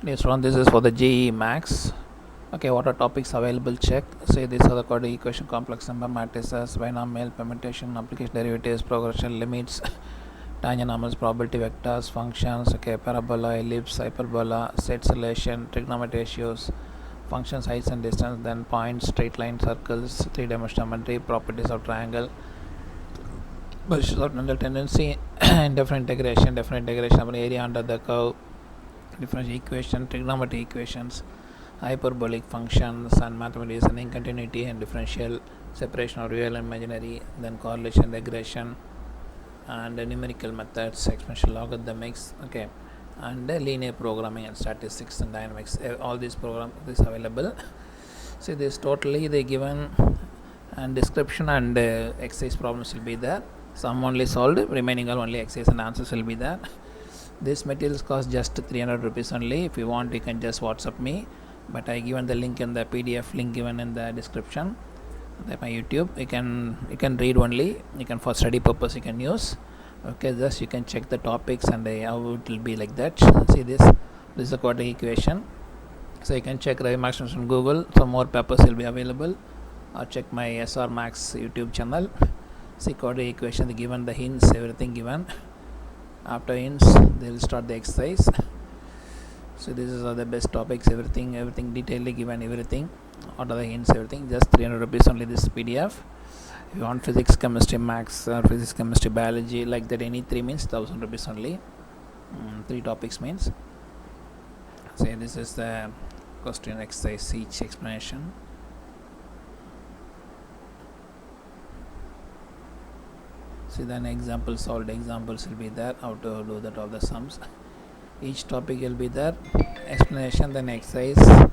Later on, this is for the JEE Max. Okay, what are topics available? Check. Say these are the coordinate equation, complex number matrices, binomial permutation, application derivatives, progression limits, tangent numbers, probability vectors, functions. Okay, parabola, ellipse, hyperbola, sets relation, trigonometry ratios, functions, heights and distance, then points, straight line, circles, three-dimensional geometry, properties of triangle, horizontal tendency, definite integration of area under the curve, differential equation, trigonometry equations, hyperbolic functions, and mathematics and continuity and differential, separation of real and imaginary, then correlation, regression, and numerical methods, exponential logarithmics. Okay, and linear programming and statistics and dynamics. All these programs is available. See, this totally they given and description and exercise problems will be there. Some only solved, remaining all only exercise and answers will be there. This materials cost just 300 rupees only. If you want, you can just WhatsApp me, but I given the link in the PDF link given in the description. That my YouTube, you can read only, you can for study purpose you can use. Okay, just you can check the topics and how it will be like that. See, this is the quadratic equation, so you can check Ravi Max on Google. Some more papers will be available, or check my SR Max YouTube channel. See, quadratic equation, given the hints, everything given. After hints, they will start the exercise. So this is the best topics, everything detailedly given, everything. What are the hints, everything. Just 300 rupees only this PDF. If you want physics, chemistry, maths, or physics, chemistry, biology, like that, any 3 means 1000 rupees only. 3 topics means. Say this is the question exercise, each explanation. See, then examples, solved examples will be there, how to do that, all the sums. Each topic will be there, explanation, then exercise,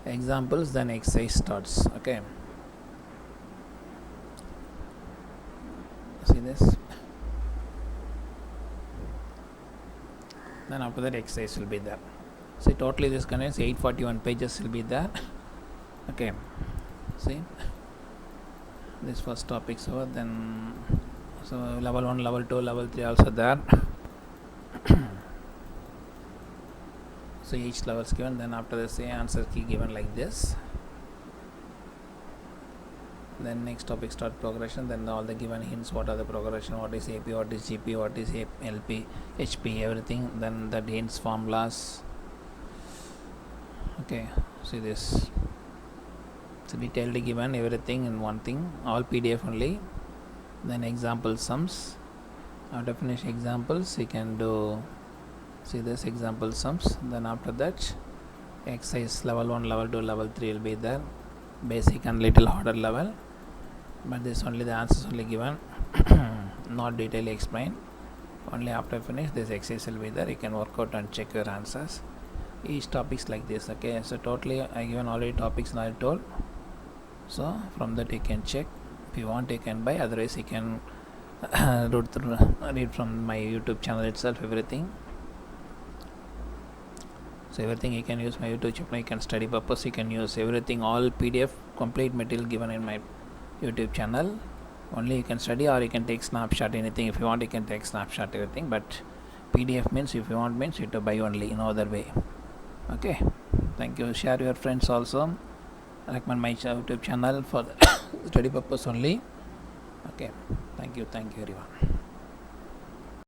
examples, then exercise starts. Okay, see this, then after that exercise will be there. See, totally this contains 841 pages will be there. Okay, see, this first topic, so then so level 1, level 2, level 3 also there. So each level is given, then after this answer key given like this. Then next topic start progression, then all the given hints, what are the progression, what is AP, what is GP, what is LP, HP, everything, then the hints, formulas. Okay, see this, it's detailedly given, everything in one thing, all PDF only. Then example sums, after finish examples you can do, see this example sums. Then after that exercise level 1, level 2, level 3 will be there, basic and little harder level, but this only the answers only given, not detailly explained. Only after finish this exercise will be there, you can work out and check your answers. Each topics like this. Okay, so totally I given already topics I told, so from that you can check. If you want you can buy, otherwise you can read from my YouTube channel itself, everything. So everything you can use my YouTube channel, you can study purpose, you can use everything, all PDF complete material given in my YouTube channel. Only you can study, or you can take snapshot, anything. If you want you can take snapshot, everything, but PDF means if you want means you have to buy only, in other way. Okay, thank you. Share your friends also, recommend my YouTube channel for study purpose only. Okay, thank you everyone.